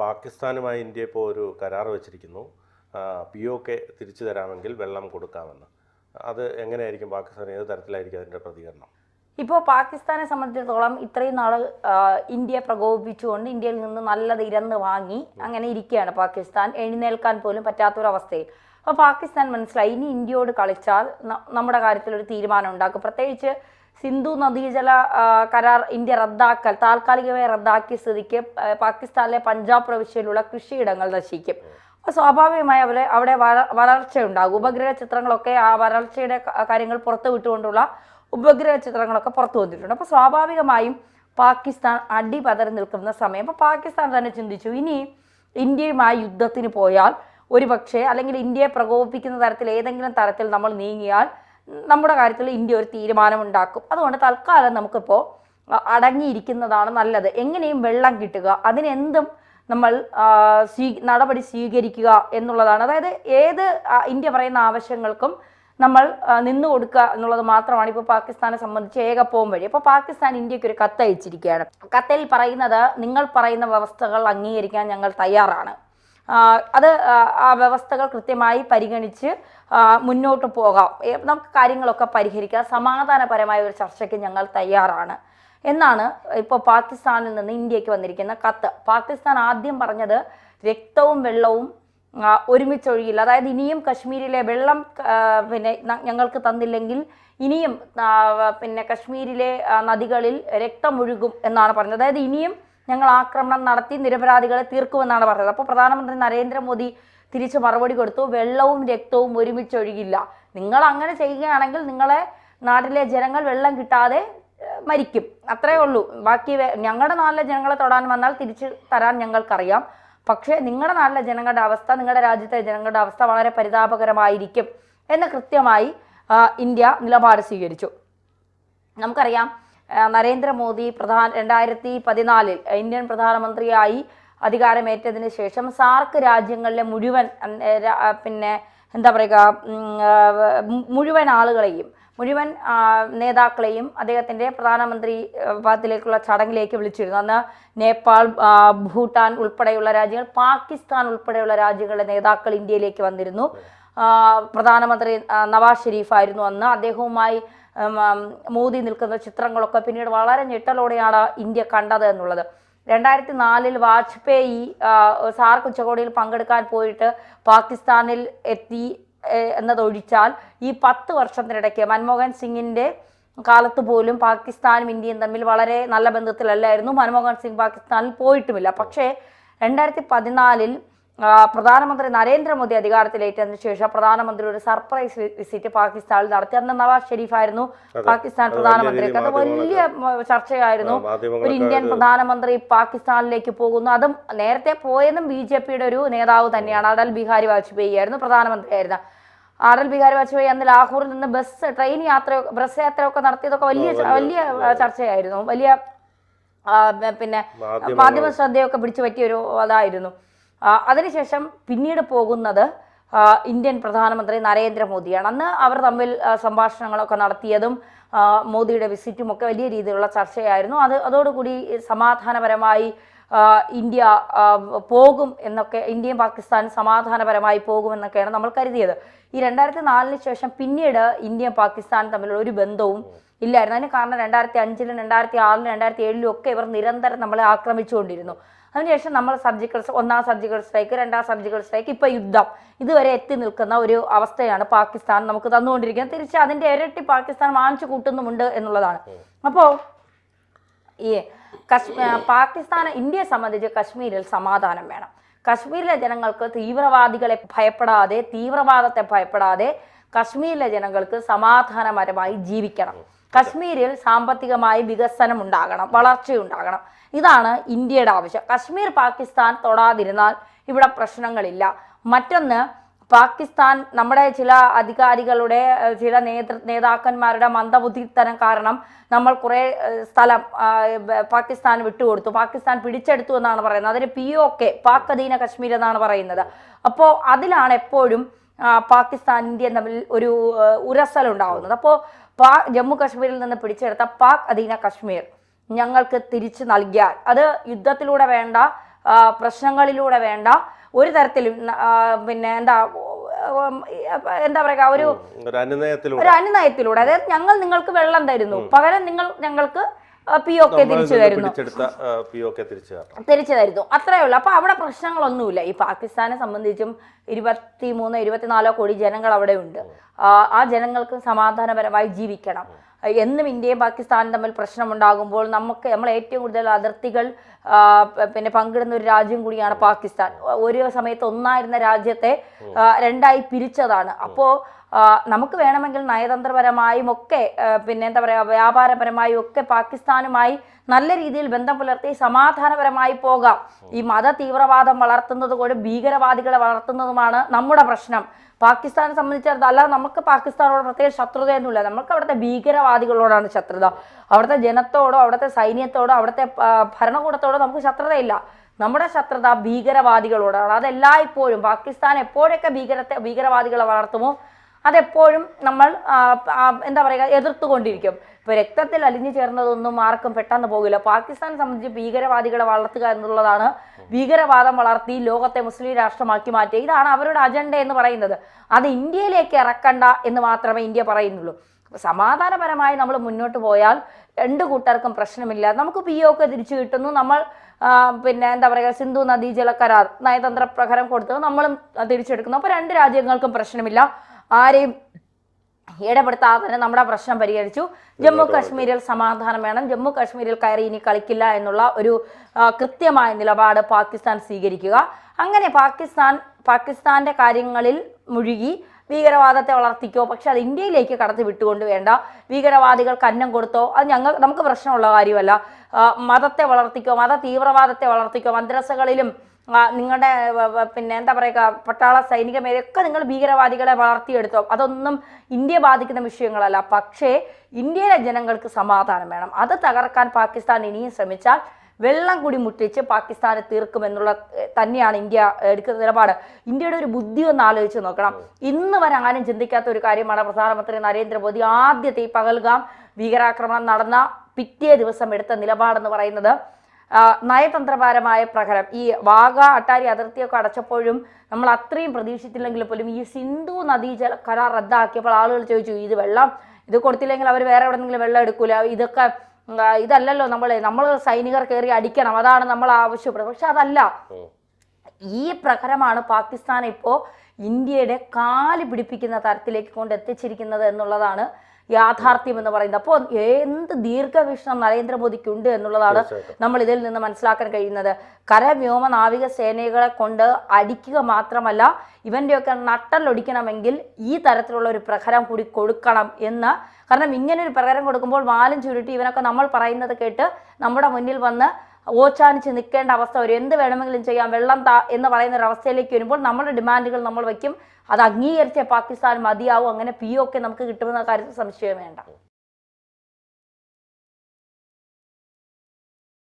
പാകിസ്ഥാനുമായി ഇന്ത്യ ഇപ്പോൾ ഒരു കരാർ വെച്ചിരിക്കുന്നു. POK തിരിച്ചു തരാമെങ്കിൽ വെള്ളം കൊടുക്കാമെന്ന്. അത് എങ്ങനെയായിരിക്കും പാകിസ്ഥാൻ, ഏത് തരത്തിലായിരിക്കും അതിൻ്റെ പ്രതികരണം? ഇപ്പോൾ പാകിസ്ഥാനെ സംബന്ധിച്ചിടത്തോളം ഇത്രയും നാൾ ഇന്ത്യയെ പ്രകോപിപ്പിച്ചുകൊണ്ട് ഇന്ത്യയിൽ നിന്ന് നല്ലത് ഇരന്ന് വാങ്ങി അങ്ങനെ ഇരിക്കുകയാണ് പാകിസ്ഥാൻ. എഴുന്നേൽക്കാൻ പോലും പറ്റാത്തൊരവസ്ഥയിൽ. അപ്പോൾ പാകിസ്ഥാൻ മനസ്സിലായി ഇനി ഇന്ത്യയോട് കളിച്ചാൽ നമ്മുടെ കാര്യത്തിൽ ഒരു തീരുമാനം ഉണ്ടാക്കും. പ്രത്യേകിച്ച് സിന്ധു നദീജല കരാർ ഇന്ത്യ താൽക്കാലികമായി റദ്ദാക്കിയ സ്ഥിതിക്ക് പാകിസ്ഥാനിലെ പഞ്ചാബ് പ്രവിശ്യയിലുള്ള കൃഷിയിടങ്ങൾ നശിക്കും. അപ്പോൾ സ്വാഭാവികമായി അവിടെ വളർച്ച ഉണ്ടാകും. ഉപഗ്രഹ ചിത്രങ്ങളൊക്കെ ആ വരൾച്ചയുടെ കാര്യങ്ങൾ പുറത്തു വിട്ടുകൊണ്ടുള്ള ഉപഗ്രഹ ചിത്രങ്ങളൊക്കെ പുറത്തു വന്നിട്ടുണ്ട്. അപ്പോൾ സ്വാഭാവികമായും പാകിസ്ഥാൻ അടിപതറി നിൽക്കുന്ന സമയം. അപ്പോൾ പാകിസ്ഥാൻ തന്നെ ചിന്തിച്ചു, ഇനി ഇന്ത്യയുമായി യുദ്ധത്തിന് പോയാൽ ഒരുപക്ഷെ, അല്ലെങ്കിൽ ഇന്ത്യയെ പ്രകോപിപ്പിക്കുന്ന തരത്തിൽ ഏതെങ്കിലും തരത്തിൽ നമ്മൾ നീങ്ങിയാൽ നമ്മുടെ കാര്യത്തിൽ ഇന്ത്യ ഒരു തീരുമാനമുണ്ടാക്കും. അതുകൊണ്ട് തൽക്കാലം നമുക്കിപ്പോൾ അടങ്ങിയിരിക്കുന്നതാണ് നല്ലത്. എങ്ങനെയും വെള്ളം കിട്ടുക, അതിനെന്തും നമ്മൾ നടപടി സ്വീകരിക്കുക എന്നുള്ളതാണ്. അതായത് ഏത് ഇന്ത്യ പറയുന്ന ആവശ്യങ്ങൾക്കും നമ്മൾ നിന്നു കൊടുക്കുക എന്നുള്ളത് മാത്രമാണ് ഇപ്പോൾ പാകിസ്ഥാനെ സംബന്ധിച്ച് ഏകപ്പോം വഴി. അപ്പോൾ പാകിസ്ഥാൻ ഇന്ത്യക്ക് ഒരു കത്ത് അയച്ചിരിക്കുകയാണ്. കത്തിൽ പറയുന്നത്, നിങ്ങൾ പറയുന്ന വ്യവസ്ഥകൾ അംഗീകരിക്കാൻ ഞങ്ങൾ തയ്യാറാണ്. അത് ആ വ്യവസ്ഥകൾ കൃത്യമായി പരിഗണിച്ച് മുന്നോട്ട് പോകാം, നമുക്ക് കാര്യങ്ങളൊക്കെ പരിഹരിക്കാം, സമാധാനപരമായ ഒരു ചർച്ചയ്ക്ക് ഞങ്ങൾ തയ്യാറാണ് എന്നാണ് ഇപ്പോൾ പാകിസ്ഥാനിൽ നിന്ന് ഇന്ത്യക്ക് വന്നിരിക്കുന്ന കത്ത്. പാകിസ്ഥാൻ ആദ്യം പറഞ്ഞത് രക്തവും വെള്ളവും ഒരുമിച്ചൊഴുകില്ല. അതായത് ഇനിയും കശ്മീരിലെ വെള്ളം ഞങ്ങൾക്ക് തന്നില്ലെങ്കിൽ ഇനിയും കശ്മീരിലെ നദികളിൽ രക്തമൊഴുകും എന്നാണ് പറഞ്ഞത്. അതായത് ഇനിയും ഞങ്ങൾ ആക്രമണം നടത്തി നിരപരാധികളെ തീർക്കുമെന്നാണ് പറഞ്ഞത്. അപ്പോൾ പ്രധാനമന്ത്രി നരേന്ദ്രമോദി തിരിച്ച് മറുപടി കൊടുത്തു, വെള്ളവും രക്തവും ഒരുമിച്ചൊഴുകില്ല. നിങ്ങൾ അങ്ങനെ ചെയ്യുകയാണെങ്കിൽ നിങ്ങളെ നാട്ടിലെ ജനങ്ങൾ വെള്ളം കിട്ടാതെ മരിക്കും, അത്രേ ഉള്ളൂ. ബാക്കി ഞങ്ങളുടെ നാട്ടിലെ ജനങ്ങളെ തൊടാൻ വന്നാൽ തിരിച്ചു തരാൻ ഞങ്ങൾക്കറിയാം. പക്ഷേ നിങ്ങളുടെ നാട്ടിലെ ജനങ്ങളുടെ അവസ്ഥ, നിങ്ങളുടെ രാജ്യത്തെ ജനങ്ങളുടെ അവസ്ഥ വളരെ പരിതാപകരമായിരിക്കും എന്ന് കൃത്യമായി ഇന്ത്യ നിലപാട് സ്വീകരിച്ചു. നമുക്കറിയാം, നരേന്ദ്രമോദി 2014 ഇന്ത്യൻ പ്രധാനമന്ത്രിയായി അധികാരമേറ്റതിന് ശേഷം സാർക്ക് രാജ്യങ്ങളിലെ മുഴുവൻ മുഴുവൻ ആളുകളെയും, മുഴുവൻ നേതാക്കളെയും അദ്ദേഹത്തിൻ്റെ പ്രധാനമന്ത്രി പദത്തിലേക്കുള്ള ചടങ്ങിലേക്ക് വിളിച്ചിരുന്നു. അന്ന് നേപ്പാൾ, ഭൂട്ടാൻ ഉൾപ്പെടെയുള്ള രാജ്യങ്ങൾ, പാകിസ്ഥാൻ ഉൾപ്പെടെയുള്ള രാജ്യങ്ങളുടെ നേതാക്കൾ ഇന്ത്യയിലേക്ക് വന്നിരുന്നു. പ്രധാനമന്ത്രി നവാസ് ഷെരീഫായിരുന്നു അന്ന്. അദ്ദേഹവുമായി മോദി നിൽക്കുന്ന ചിത്രങ്ങളൊക്കെ പിന്നീട് വളരെ ഞെട്ടലോടെയാണ് ഇന്ത്യ കണ്ടത് എന്നുള്ളത്. 2004 വാജ്പേയി സാർക്ക് ഉച്ചകോടിയിൽ പങ്കെടുക്കാൻ പോയിട്ട് പാകിസ്ഥാനിൽ എത്തി എന്നതൊഴിച്ചാൽ ഈ 10 വർഷത്തിനിടയ്ക്ക് മൻമോഹൻ സിംഗിൻ്റെ കാലത്ത് പോലും പാകിസ്ഥാനും ഇന്ത്യയും തമ്മിൽ വളരെ നല്ല ബന്ധത്തിലല്ലായിരുന്നു. മൻമോഹൻ സിംഗ് പാകിസ്ഥാനിൽ പോയിട്ടുമില്ല. പക്ഷേ 2014 പ്രധാനമന്ത്രി നരേന്ദ്രമോദി അധികാരത്തിലേറ്റതിനു ശേഷം പ്രധാനമന്ത്രി ഒരു സർപ്രൈസ് വിസിറ്റ് പാകിസ്ഥാനിൽ നടത്തി. അന്ന് നവാസ് ഷെരീഫായിരുന്നു പാകിസ്ഥാൻ പ്രധാനമന്ത്രി. അത് വലിയ ചർച്ചയായിരുന്നു. ഒരു ഇന്ത്യൻ പ്രധാനമന്ത്രി പാകിസ്ഥാനിലേക്ക് പോകുന്നു, അതും നേരത്തെ പോയതും BJPയുടെ ഒരു നേതാവ് തന്നെയാണ്. അടൽ ബിഹാരി വാജ്പേയി ആയിരുന്നു പ്രധാനമന്ത്രിയായിരുന്നു. അടൽ ബിഹാരി വാജ്പേയി അന്ന് ലാഹോറിൽ നിന്ന് ബസ് യാത്രയൊക്കെ നടത്തിയതൊക്കെ വലിയ ചർച്ചയായിരുന്നു. വലിയ മാധ്യമ ശ്രദ്ധയൊക്കെ പിടിച്ചു പറ്റിയൊരു അതായിരുന്നു. അതിനുശേഷം പിന്നീട് പോകുന്നത് ഇന്ത്യൻ പ്രധാനമന്ത്രി നരേന്ദ്രമോദിയാണ്. അന്ന് അവർ തമ്മിൽ സംഭാഷണങ്ങളൊക്കെ നടത്തിയതും മോദിയുടെ വിസിറ്റും ഒക്കെ വലിയ രീതിയിലുള്ള ചർച്ചയായിരുന്നു. അതോടുകൂടി സമാധാനപരമായി ഇന്ത്യ പോകും എന്നൊക്കെ, ഇന്ത്യയും പാകിസ്ഥാനും സമാധാനപരമായി പോകുമെന്നൊക്കെയാണ് നമ്മൾ കരുതിയത്. ഈ 2004 ശേഷം പിന്നീട് ഇന്ത്യയും പാകിസ്ഥാനും തമ്മിലുള്ള ഒരു ബന്ധവും ഇല്ലായിരുന്നു. അതിന് കാരണം 2005, 2006, 2007 ഒക്കെ ഇവർ നിരന്തരം നമ്മളെ ആക്രമിച്ചുകൊണ്ടിരുന്നു. അതിനുശേഷം നമ്മൾ ഒന്നാം സർജിക്കൽ സ്ട്രൈക്ക്, രണ്ടാം സർജിക്കൽ സ്ട്രൈക്ക്, ഇപ്പോൾ യുദ്ധം, ഇതുവരെ എത്തി നിൽക്കുന്ന ഒരു അവസ്ഥയാണ് പാകിസ്ഥാൻ നമുക്ക് തന്നുകൊണ്ടിരിക്കുന്നത്. തിരിച്ച് അതിൻ്റെ ഇരട്ടി പാകിസ്ഥാൻ വാങ്ങിച്ചു കൂട്ടുന്നുമുണ്ട് എന്നുള്ളതാണ്. അപ്പോൾ ഈ ഇന്ത്യയെ സംബന്ധിച്ച് കശ്മീരിൽ സമാധാനം വേണം. കശ്മീരിലെ ജനങ്ങൾക്ക് തീവ്രവാദികളെ ഭയപ്പെടാതെ, തീവ്രവാദത്തെ ഭയപ്പെടാതെ കശ്മീരിലെ ജനങ്ങൾക്ക് സമാധാനപരമായി ജീവിക്കണം. കശ്മീരിൽ സാമ്പത്തികമായി വികസനം ഉണ്ടാകണം, വളർച്ചയുണ്ടാകണം. ഇതാണ് ഇന്ത്യയുടെ ആവശ്യം. കശ്മീർ പാകിസ്ഥാൻ തൊടാതിരുന്നാൽ ഇവിടെ പ്രശ്നങ്ങളില്ല. മറ്റൊന്ന്, പാകിസ്ഥാൻ നമ്മുടെ ചില അധികാരികളുടെ, ചില നേതാക്കന്മാരുടെ മന്ദബുദ്ധിത്തരം കാരണം നമ്മൾ കുറേ സ്ഥലം പാകിസ്ഥാൻ വിട്ടുകൊടുത്തു, പാകിസ്ഥാൻ പിടിച്ചെടുത്തു എന്നാണ് പറയുന്നത്. അതിന് POK, പാക് അധീന കശ്മീർ എന്നാണ് പറയുന്നത്. അപ്പോൾ അതിലാണ് എപ്പോഴും പാകിസ്ഥാൻ ഇന്ത്യയും തമ്മിൽ ഒരു ഉരസലുണ്ടാവുന്നത്. അപ്പോൾ ജമ്മു കാശ്മീരിൽ നിന്ന് പിടിച്ചെടുത്ത പാക് അധീന കശ്മീർ ഞങ്ങൾക്ക് തിരിച്ചു നൽകിയാൽ, അത് യുദ്ധത്തിലൂടെ വേണ്ട, പ്രശ്നങ്ങളിലൂടെ വേണ്ട ഒരു തരത്തിലും പിന്നെ എന്താ പറയുക ഒരു അനുനയത്തിലൂടെ അതായത് ഞങ്ങൾ നിങ്ങൾക്ക് വെള്ളം തരുന്നു, പകരം നിങ്ങൾ ഞങ്ങൾക്ക് POK തിരിച്ചു തരുന്നു, അത്രേ ഉള്ളൂ. അപ്പൊ അവിടെ പ്രശ്നങ്ങളൊന്നുമില്ല. ഈ പാകിസ്ഥാനെ സംബന്ധിച്ചും 23-24 കോടി ജനങ്ങൾ അവിടെ ഉണ്ട്. ആ ജനങ്ങൾക്ക് സമാധാനപരമായി ജീവിക്കണം. എന്നും ഇന്ത്യയും പാകിസ്ഥാനും തമ്മിൽ പ്രശ്നമുണ്ടാകുമ്പോൾ നമ്മൾ ഏറ്റവും കൂടുതൽ അതിർത്തികൾ പിന്നെ പങ്കിടുന്ന ഒരു രാജ്യം കൂടിയാണ് പാകിസ്ഥാൻ. ഒരു സമയത്ത് ഒന്നായിരുന്ന രാജ്യത്തെ രണ്ടായി പിരിച്ചതാണ്. അപ്പോൾ നമുക്ക് വേണമെങ്കിൽ നയതന്ത്രപരമായും ഒക്കെ പിന്നെ എന്താ പറയുക വ്യാപാരപരമായും ഒക്കെ പാകിസ്ഥാനുമായി നല്ല രീതിയിൽ ബന്ധം പുലർത്തി സമാധാനപരമായി പോകാം. ഈ മത തീവ്രവാദം വളർത്തുന്നത് കൊണ്ട് ഭീകരവാദികളെ വളർത്തുന്നതുമാണ് നമ്മുടെ പ്രശ്നം. പാകിസ്ഥാനെ സംബന്ധിച്ചിടത്തോളം അല്ലാതെ നമുക്ക് പാകിസ്ഥാനോട് പ്രത്യേക ശത്രുതയൊന്നുമില്ല. നമുക്ക് അവിടുത്തെ ഭീകരവാദികളോടാണ് ശത്രുത. അവിടുത്തെ ജനത്തോടോ അവിടുത്തെ സൈന്യത്തോടോ അവിടുത്തെ ഭരണകൂടത്തോടോ നമുക്ക് ശത്രുതയില്ല. നമ്മുടെ ശത്രുത ഭീകരവാദികളോടാണ്. അതെല്ലായ്പ്പോഴും പാകിസ്ഥാൻ എപ്പോഴൊക്കെ ഭീകരവാദികളെ വളർത്തുമോ അതെപ്പോഴും നമ്മൾ എന്താ പറയുക എതിർത്തുകൊണ്ടിരിക്കും. ഇപ്പോൾ രക്തത്തിൽ അലിഞ്ഞു ചേർന്നതൊന്നും ആർക്കും പെട്ടെന്ന് പോകില്ല. പാകിസ്ഥാനെ സംബന്ധിച്ച് ഭീകരവാദികളെ വളർത്തുക എന്നുള്ളതാണ്. ഭീകരവാദം വളർത്തി ലോകത്തെ മുസ്ലിം രാഷ്ട്രമാക്കി മാറ്റുക, ഇതാണ് അവരുടെ അജണ്ട എന്ന് പറയുന്നത്. അത് ഇന്ത്യയിലേക്ക് ഇറക്കണ്ട എന്ന് മാത്രമേ ഇന്ത്യ പറയുന്നുള്ളൂ. സമാധാനപരമായി നമ്മൾ മുന്നോട്ട് പോയാൽ രണ്ടു കൂട്ടർക്കും പ്രശ്നമില്ല. നമുക്ക് POK തിരിച്ചു കിട്ടുന്നു. നമ്മൾ പിന്നെ എന്താ പറയുക സിന്ധു നദീജല കരാർ നയതന്ത്ര പ്രകാരം കൊടുത്തത് നമ്മളും തിരിച്ചെടുക്കുന്നു. അപ്പോൾ രണ്ട് രാജ്യങ്ങൾക്കും പ്രശ്നമില്ല. ആരെയും ഇടപെടുത്താതെ തന്നെ നമ്മുടെ പ്രശ്നം പരിഹരിച്ചു. ജമ്മു കാശ്മീരിൽ സമാധാനം വേണം, ജമ്മു കാശ്മീരിൽ കയറി ഇനി കളിക്കില്ല എന്നുള്ള ഒരു കൃത്യമായ നിലപാട് പാകിസ്ഥാൻ സ്വീകരിക്കുക. അങ്ങനെ പാകിസ്ഥാന്റെ കാര്യങ്ങളിൽ മുഴുകി ഭീകരവാദത്തെ വളർത്തിക്കോ, പക്ഷെ അത് ഇന്ത്യയിലേക്ക് കടത്തി വിട്ടുകൊണ്ട് വേണ്ട. ഭീകരവാദികൾക്ക് അന്നം കൊടുത്തോ, അത് നമുക്ക് പ്രശ്നമുള്ള കാര്യമല്ല. മതത്തെ വളർത്തിക്കോ, മത തീവ്രവാദത്തെ വളർത്തിക്കോ, മദ്രസകളിലും നിങ്ങളുടെ പിന്നെ എന്താ പറയുക പട്ടാള സൈനിക മേഖലയൊക്കെ നിങ്ങൾ ഭീകരവാദികളെ വളർത്തിയെടുത്തോ, അതൊന്നും ഇന്ത്യ ബാധിക്കുന്ന വിഷയങ്ങളല്ല. പക്ഷേ ഇന്ത്യയിലെ ജനങ്ങൾക്ക് സമാധാനം വേണം. അത് തകർക്കാൻ പാകിസ്ഥാൻ ഇനിയും ശ്രമിച്ചാൽ വെള്ളം കൂടി മുട്ടിച്ച് പാകിസ്ഥാനെ തീർക്കുമെന്നുള്ള തന്നെയാണ് ഇന്ത്യ എടുക്കുന്ന നിലപാട്. ഇന്ത്യയുടെ ഒരു ബുദ്ധി ഒന്ന് ആലോചിച്ച് നോക്കണം. ഇന്ന് വരെ ആരും ചിന്തിക്കാത്ത ഒരു കാര്യമാണ് പ്രധാനമന്ത്രി നരേന്ദ്രമോദി ആദ്യത്തെ ഈ പഹൽഗാം ഭീകരാക്രമണം നടന്ന പിറ്റേ ദിവസം എടുത്ത നിലപാടെന്ന് പറയുന്നത്. നയതന്ത്രപരമായ പ്രകാരം ഈ വാഗ അട്ടാരി അതിർത്തിയൊക്കെ അടച്ചപ്പോഴും നമ്മൾ അത്രയും പ്രതീക്ഷിച്ചില്ലെങ്കിൽ പോലും ഈ സിന്ധു നദീജല കരാർ റദ്ദാക്കിയപ്പോൾ ആളുകൾ ചോദിച്ചു, ഇത് കൊടുത്തില്ലെങ്കിൽ അവർ വേറെ എവിടെയെങ്കിലും വെള്ളം എടുക്കൂല, ഇതല്ലല്ലോ നമ്മൾ സൈനികർ കയറി അടിക്കണം, അതാണ് നമ്മൾ ആവശ്യപ്പെടുന്നത്. പക്ഷെ അതല്ല, ഈ പ്രകാരമാണ് പാകിസ്ഥാൻ ഇപ്പോൾ ഇന്ത്യയുടെ കാല് പിടിപ്പിക്കുന്ന തരത്തിലേക്ക് കൊണ്ടെത്തിച്ചിരിക്കുന്നത് എന്നുള്ളതാണ് യാഥാർത്ഥ്യം എന്ന് പറയുന്നത്. അപ്പോൾ എന്ത് ദീർഘവീക്ഷണം നരേന്ദ്രമോദിക്കുണ്ട് എന്നുള്ളതാണ് നമ്മൾ ഇതിൽ നിന്ന് മനസ്സിലാക്കാൻ കഴിയുന്നത്. കര വ്യോമ നാവിക സേനകളെ കൊണ്ട് അടിക്കുക മാത്രമല്ല, ഇവൻ്റെയൊക്കെ നട്ടലൊടിക്കണമെങ്കിൽ ഈ തരത്തിലുള്ള ഒരു പ്രഹരം കൂടി കൊടുക്കണം എന്ന്. കാരണം ഇങ്ങനെ ഒരു പ്രഹരം കൊടുക്കുമ്പോൾ വാലും ചുരുട്ടി ഇവനൊക്കെ നമ്മൾ പറയുന്നത് കേട്ട് നമ്മുടെ മുന്നിൽ വന്ന് ഓച്ചാനിച്ച് നിൽക്കേണ്ട അവസ്ഥ വരും. എന്ത് വേണമെങ്കിലും ചെയ്യാം, വെള്ളം എന്ന് പറയുന്ന ഒരു അവസ്ഥയിലേക്ക് വരുമ്പോൾ നമ്മുടെ ഡിമാൻഡുകൾ നമ്മൾ വയ്ക്കും. അത് അംഗീകരിച്ച പാകിസ്ഥാൻ മതിയാവും. അങ്ങനെ POK നമുക്ക് കിട്ടുമെന്ന കാര്യത്തിൽ സംശയം വേണ്ട.